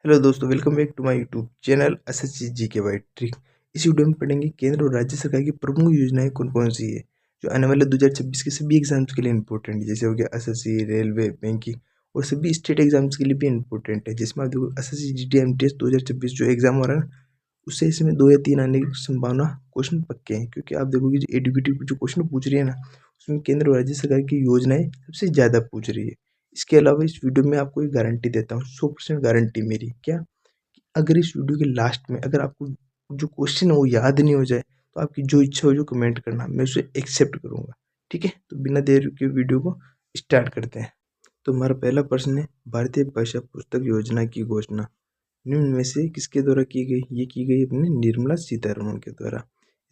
Hello दोस्तों, welcome back to my YouTube channel SSC GK by trick. इस video में पढ़ेंगे केंद्र और राज्य सरकार की प्रमुख योजनाएं कौन कौन सी है जो आने वाले 2026 के सभी एग्जाम्स के लिए इंपॉर्टेंट है। जैसे हो गया एसएससी, रेलवे, बैंकिंग और सभी स्टेट एग्जाम्स के लिए भी इंपॉर्टेंट है। जिसमें आप देखो एसएससी जीडी एमटीएस 2026 जो एग्जाम हो रहा है ना, उससे इसमें 2 या 3 आने की संभावना क्वेश्चन पक्के हैं। क्योंकि आप देखोगे जो एडुकेटिव जो क्वेश्चन पूछ रही है ना, उसमें केंद्र और राज्य सरकार की योजनाएं सबसे ज़्यादा पूछ रही है। इसके अलावा इस वीडियो में आपको एक गारंटी देता हूँ, 100% गारंटी मेरी। क्या? अगर इस वीडियो के लास्ट में अगर आपको जो क्वेश्चन है वो याद नहीं हो जाए, तो आपकी जो इच्छा हो जो कमेंट करना, मैं उसे एक्सेप्ट करूंगा। ठीक है, तो बिना देर के वीडियो को स्टार्ट करते हैं। तो हमारा पहला प्रश्न है, भारतीय भाषा पुस्तक योजना की घोषणा निम्न में से किसके द्वारा की गई? ये की गई अपने निर्मला सीतारमण के द्वारा।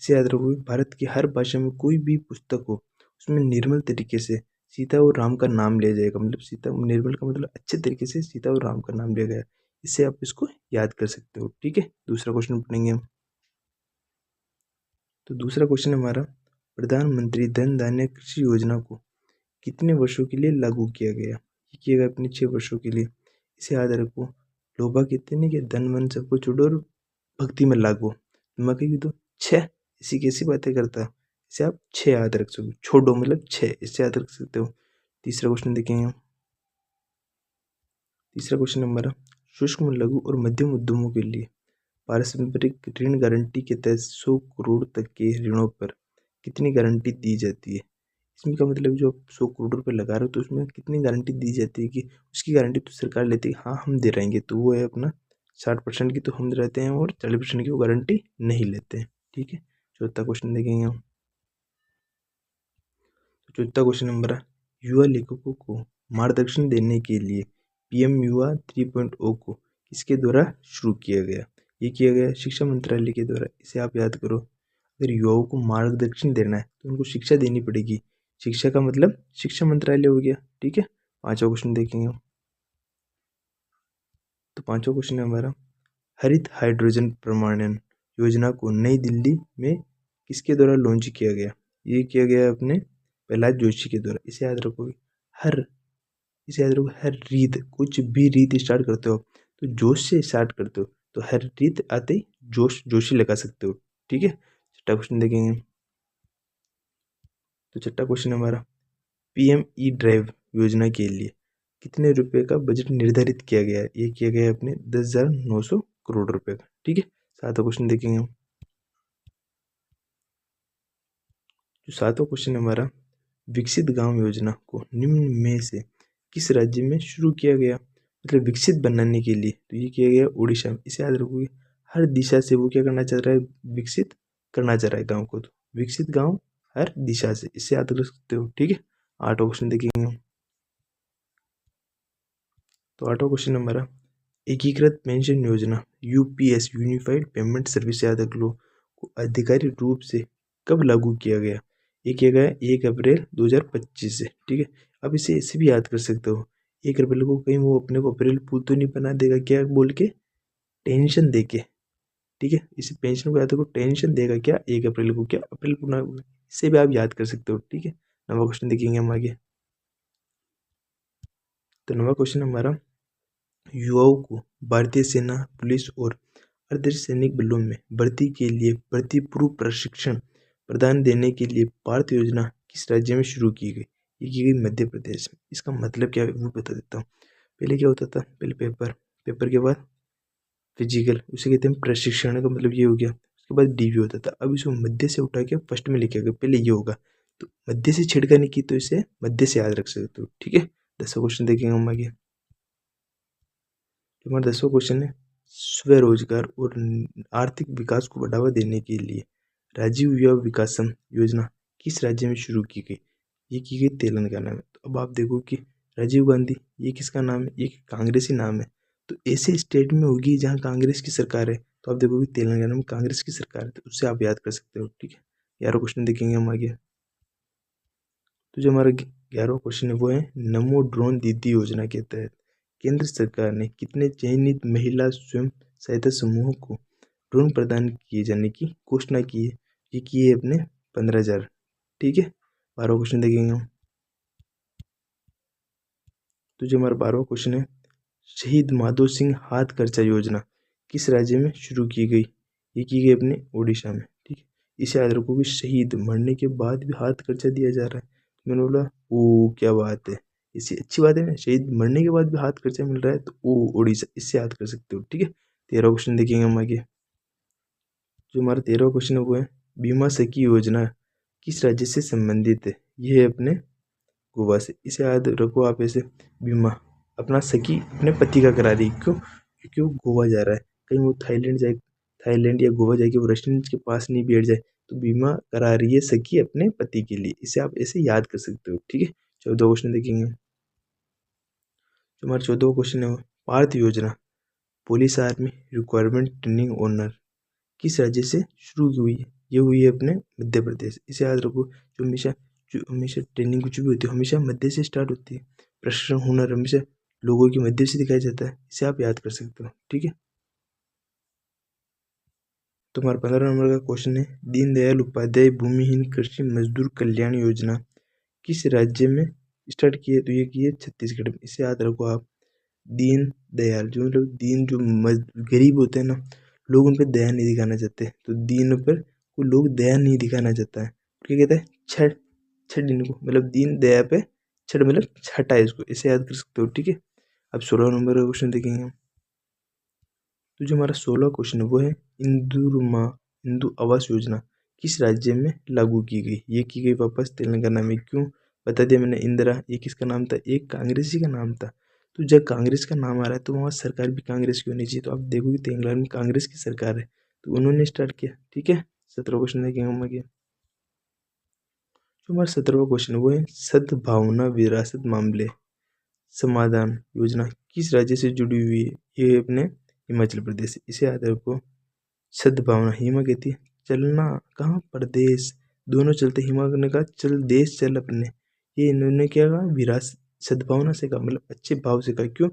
इसे याद रखो, भारत की हर भाषा में कोई भी पुस्तक हो उसमें निर्मल तरीके से सीता और राम का नाम लिया जाएगा। मतलब सीता, निर्मल का मतलब अच्छे तरीके से सीता और राम का नाम लिया गया। इससे आप इसको याद कर सकते हो। ठीक है, दूसरा क्वेश्चन पढ़ेंगे हम। तो दूसरा क्वेश्चन हमारा, प्रधानमंत्री धन धान्य कृषि योजना को कितने वर्षों के लिए लागू किया गया? ये किया गया अपने 6 वर्षों के लिए। इसे याद रखो, लोभा कहते नहीं कि धन मन सबको छोड़ो और भक्ति में लागू। मैं कही तो 6 ऐसी कैसी बातें करता। इसे आप 6 याद रख सको, छोड़ो मतलब 6, इससे याद रख सकते हो। तीसरा क्वेश्चन देखेंगे हम। तीसरा क्वेश्चन हमारा, सूक्ष्म लघु और मध्यम उद्यमों के लिए पारस्परिक ऋण गारंटी के तहत 100 करोड़ तक के ऋणों पर कितनी गारंटी दी जाती है? इसमें का मतलब जो आप 100 करोड़ रुपए लगा रहे हो, तो उसमें कितनी गारंटी दी जाती है? कि उसकी गारंटी तो सरकार लेती है, हाँ हम दे रहेंगे, तो वो है अपना 60% की तो हम रहते हैं और 40% की वो गारंटी नहीं लेते हैं। ठीक है, चौथा क्वेश्चन देखेंगे हम। तो चौथा क्वेश्चन नंबर है, युवा लेखकों को मार्गदर्शन देने के लिए पीएम युवा 3.0 को किसके द्वारा शुरू किया गया? ये किया गया शिक्षा मंत्रालय के द्वारा। इसे आप याद करो, अगर युवाओं को मार्गदर्शन देना है तो उनको शिक्षा देनी पड़ेगी। शिक्षा का मतलब शिक्षा मंत्रालय हो गया। ठीक है, पांचवा क्वेश्चन देखेंगे हम। तो पांचवा क्वेश्चन है हमारा, हरित हाइड्रोजन प्रमाणन योजना को नई दिल्ली में किसके द्वारा लॉन्च किया गया? ये किया गया अपने प्रहलाद जोशी के द्वारा। इसे याद रखोगे, हर इसे याद रखो, हर रीत, कुछ भी रीत स्टार्ट करते हो तो जोश से स्टार्ट करते हो, तो हर रीत आते ही जोशी लगा सकते हो। ठीक है, छठा क्वेश्चन देखेंगे। तो छठा क्वेश्चन हमारा, पीएम ई ड्राइव योजना के लिए कितने रुपए का बजट निर्धारित किया गया है? ये किया गया है अपने 10,900 करोड़ रुपए का। ठीक है, सातवां क्वेश्चन देखेंगे हम। जो सातवां क्वेश्चन हमारा, विकसित गांव योजना को निम्न में से किस राज्य में शुरू किया गया? मतलब विकसित बनाने के लिए, तो ये किया गया उड़ीसा में। इसे याद रखोगे, हर दिशा से वो क्या करना चाह रहा है? विकसित करना चाह रहा है गांव को। तो विकसित गांव हर दिशा से, इससे याद रख सकते हो। ठीक है, आठवां क्वेश्चन देखेंगे हम। तो आठवां क्वेश्चन हमारा, एकीकृत पेंशन योजना यूपीएस यूनिफाइड पेमेंट सर्विस, याद रख लो, को आधिकारिक रूप से कब लागू किया गया? ये किया गया 1 अप्रैल 2025 से। ठीक है, अब इसे ऐसे भी याद कर सकते हो, 1 अप्रैल को कहीं वो अपने को अप्रैल फूल तो नहीं बना देगा क्या बोल के, टेंशन दे के। ठीक है, इस पेंशन को याद रखो, टेंशन देगा क्या 1 अप्रैल को, क्या अप्रैल को ना, इससे भी आप याद कर सकते हो। ठीक है, नवा क्वेश्चन देखेंगे हम आगे। तो नवा क्वेश्चन हमारा, युवाओं को भारतीय सेना, पुलिस और अर्धसैनिक बलों में भर्ती के लिए भर्ती पूर्व प्रशिक्षण प्रदान देने के लिए भारत योजना किस राज्य में शुरू की गई? ये की गई मध्य प्रदेश में। इसका मतलब क्या है वो बता देता हूँ। पहले क्या होता था, पहले पेपर, पेपर के बाद फिजिकल, उसे कहते हैं प्रशिक्षण, का मतलब ये हो गया। उसके बाद डीवी होता था। अब इसको मध्य से उठा के फर्स्ट में लिखा गया, पहले ये होगा। तो मध्य से छिड़काने की, तो इसे मध्य से याद रख सकते हो। ठीक है, 10वां क्वेश्चन देखेंगे हम आगे। तो हमारा 10वां क्वेश्चन है, स्वरोजगार और आर्थिक विकास को बढ़ावा देने के लिए राजीव युवा विकासम योजना किस राज्य में शुरू की गई? ये की गई तेलंगाना में। तो अब आप देखो कि राजीव गांधी, ये किसका नाम है? ये कांग्रेसी नाम है। तो ऐसे स्टेट में होगी जहाँ कांग्रेस की सरकार है, तो आप देखोगे तेलंगाना में कांग्रेस की सरकार है, तो उससे आप याद कर सकते हो। ठीक है, 11वां क्वेश्चन देखेंगे हम आगे। तो जो हमारा 11वां क्वेश्चन है वो है, नमो ड्रोन दीदी योजना के तहत केंद्र सरकार ने कितने चयनित महिला स्वयं सहायता समूहों को ड्रोन प्रदान किए जाने की घोषणा की है? ये की है अपने 15,000। ठीक है, 12वां क्वेश्चन देखेंगे हम। तो जो हमारा 12वां क्वेश्चन है, शहीद माधो सिंह हाथकरघा योजना किस राज्य में शुरू की गई? ये की गई अपने ओडिशा में। ठीक है, इसे याद रखो कि शहीद मरने के बाद भी हाथकरघा दिया जा रहा है। मैंने बोला ओ क्या बात है, इससे अच्छी बात है ना, शहीद मरने के बाद भी हाथकरघा मिल रहा है, तो ओ ओडिशा, इससे याद कर सकते हो। ठीक है, 13 क्वेश्चन देखेंगे हम आगे। जो हमारा 13 क्वेश्चन है वो है बीमा सखी योजना किस राज्य से संबंधित है? ये है अपने गोवा से। इसे याद रखो आप ऐसे, बीमा अपना सखी अपने पति का करा रही है। क्यों? क्योंकि वो गोवा जा रहा है, कहीं वो थाईलैंड जाए, थाईलैंड या गोवा जाके वो रेस्टोरेंट के पास नहीं बैठ जाए, तो बीमा करा रही है सखी अपने पति के लिए। इसे आप ऐसे याद कर सकते हो। ठीक है, 14 क्वेश्चन देखेंगे। जो हमारा 14 क्वेश्चन है वो पार्थ योजना police army requirement training owner किस राज्य से शुरू की हुई है? ये हुई है अपने मध्य प्रदेश। इसे याद रखो, जो हमेशा ट्रेनिंग कुछ भी होती है हमेशा मध्य से स्टार्ट होती है। प्रशिक्षण हुनर हमेशा लोगों की मध्य से दिखाया जाता है। इसे आप याद कर सकते हो। ठीक है, तो हमारा 15 नंबर का क्वेश्चन है दीनदयाल उपाध्याय भूमिहीन कृषि मजदूर कल्याण योजना किस राज्य में स्टार्ट की है? तो ये की है छत्तीसगढ़ में। इसे याद रखो आप, दीन दयाल जो मतलब दीन जो गरीब होते हैं ना, लोग उन पर दया नहीं दिखाना चाहते, तो दीन पर कोई लोग दया नहीं दिखाना चाहता है, क्या कहता है छठ, छठ इनको मतलब दीन दया पे छठ मतलब छठा है इसको, इसे याद कर सकते हो। ठीक है, अब 16 नंबर का क्वेश्चन देखेंगे हम। तो जो हमारा 16 क्वेश्चन है वो है इंदू आवास योजना किस राज्य में लागू की गई? ये की गई वापस तेलंगाना में। क्यों? बता दिया मैंने, इंदिरा ये किसका नाम था? एक कांग्रेसी का नाम था। तो जब कांग्रेस का नाम आ रहा है तो वहाँ सरकार भी कांग्रेस की होनी चाहिए। तो आप देखोगे तेलंगाना में कांग्रेस की सरकार है, तो उन्होंने स्टार्ट किया। ठीक है, 17 क्वेश्चन देखेंगे हम आगे। जो हमारा 17वां क्वेश्चन है वो है सद्भावना विरासत मामले समाधान योजना किस राज्य से जुड़ी हुई है? ये अपने हिमाचल प्रदेश। इसे याद रखो, सद्भावना हिमा कहती है चलना, कहाँ परदेश, दोनों चलते, हिमा ने कहा चल देश चल अपने, ये इन्होंने क्या कहा विरासत, सद्भावना से कहा मतलब अच्छे भाव से कहा। क्यों?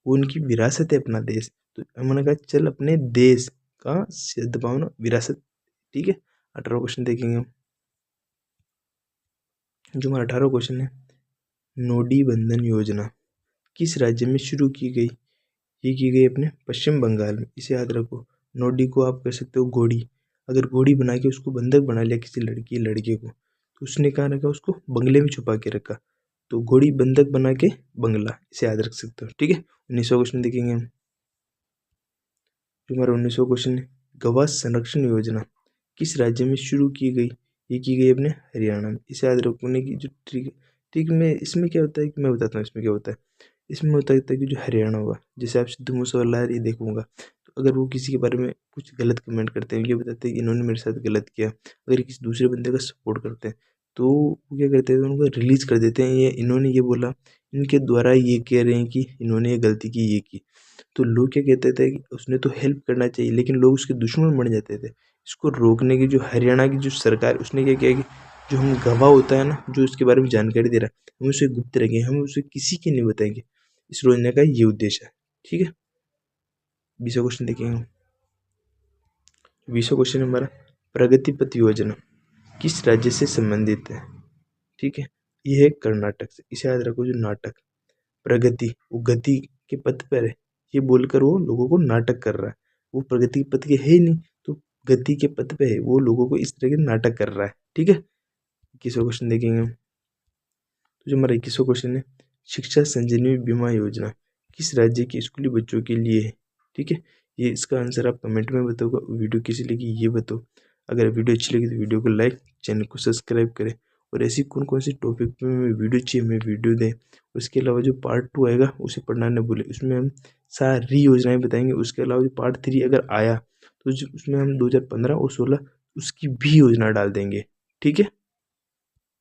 वो उनकी विरासत है अपना देश, तो उन्होंने कहा चल अपने देश का सद्भावना विरासत। ठीक है, 18 क्वेश्चन देखेंगे हम। जो हमारा 18 क्वेश्चन है नोडी बंधन योजना किस राज्य में शुरू की गई? ये की गई अपने पश्चिम बंगाल में। इसे याद रखो, नोडी को आप कह सकते हो घोड़ी, अगर घोड़ी बना के उसको बंधक बना लिया किसी लड़की लड़के को, तो उसने कहाँ रखा? उसको बंगले में छुपा के रखा, तो घोड़ी बंधक बना के बंगला, इसे याद रख सकते हो। ठीक है, 19वां क्वेश्चन देखेंगे हम। जो हमारा 19वां क्वेश्चन है गवाह संरक्षण योजना किस राज्य में शुरू की गई? ये की गई अपने हरियाणा में। इसे याद रखने की जो ट्रिक, ठीक में इसमें क्या होता है कि मैं बताता हूँ इसमें क्या होता है। इसमें होता है कि जो हरियाणा हुआ, जैसे आप सिद्धू मूसेवाला ये देखूंगा, तो अगर वो किसी के बारे में कुछ गलत कमेंट करते हैं, ये बताते हैं कि इन्होंने मेरे साथ गलत किया, अगर किसी दूसरे बंदे का सपोर्ट करते हैं, तो वो क्या करते हैं, तो उनको रिलीज कर देते हैं, ये इन्होंने ये बोला, इनके द्वारा ये कह रहे हैं कि इन्होंने ये गलती की, ये की। तो लोग क्या कहते थे कि उसने तो हेल्प करना चाहिए, लेकिन लोग उसके दुश्मन बन जाते थे। इसको रोकने की जो हरियाणा की जो सरकार, उसने क्या किया कि जो हम गवाह होता है ना, जो इसके बारे में जानकारी दे रहा है, हम उसे गुप्त रखेंगे, हम उसे किसी के नहीं बताएंगे। इस योजना का ये उद्देश्य है। ठीक है, 20वां क्वेश्चन देखेंगे हम। 20वां क्वेश्चन हमारा प्रगति पथ योजना किस राज्य से संबंधित है? ठीक है, ये है कर्नाटक से। इसे याद रखो, जो नाटक प्रगति, वो गति के पथ पर है, ये बोलकर वो लोगों को नाटक कर रहा है। वो प्रगति के पथ के है ही नहीं, तो गति के पथ पे है, वो लोगों को इस तरह के नाटक कर रहा है। ठीक है, 21वां क्वेश्चन देखेंगे हम। तो जो हमारा 21वां क्वेश्चन है शिक्षा संजीवनी बीमा योजना किस राज्य के स्कूली बच्चों के लिए है? ठीक है, ये इसका आंसर आप कमेंट में बताओगे। वीडियो कैसी लगी ये बताओ। अगर वीडियो अच्छी लगी तो वीडियो को लाइक, चैनल को सब्सक्राइब करें, और ऐसी कौन कौन सी टॉपिक पे मैं वीडियो चाहिए मैं वीडियो दें। उसके अलावा जो पार्ट 2 आएगा उसे पढ़ना न भूलें, उसमें हम सारी योजनाएं बताएंगे। उसके अलावा जो पार्ट 3 अगर आया तो उसमें हम 2015 और 16 उसकी भी योजना डाल देंगे। ठीक है।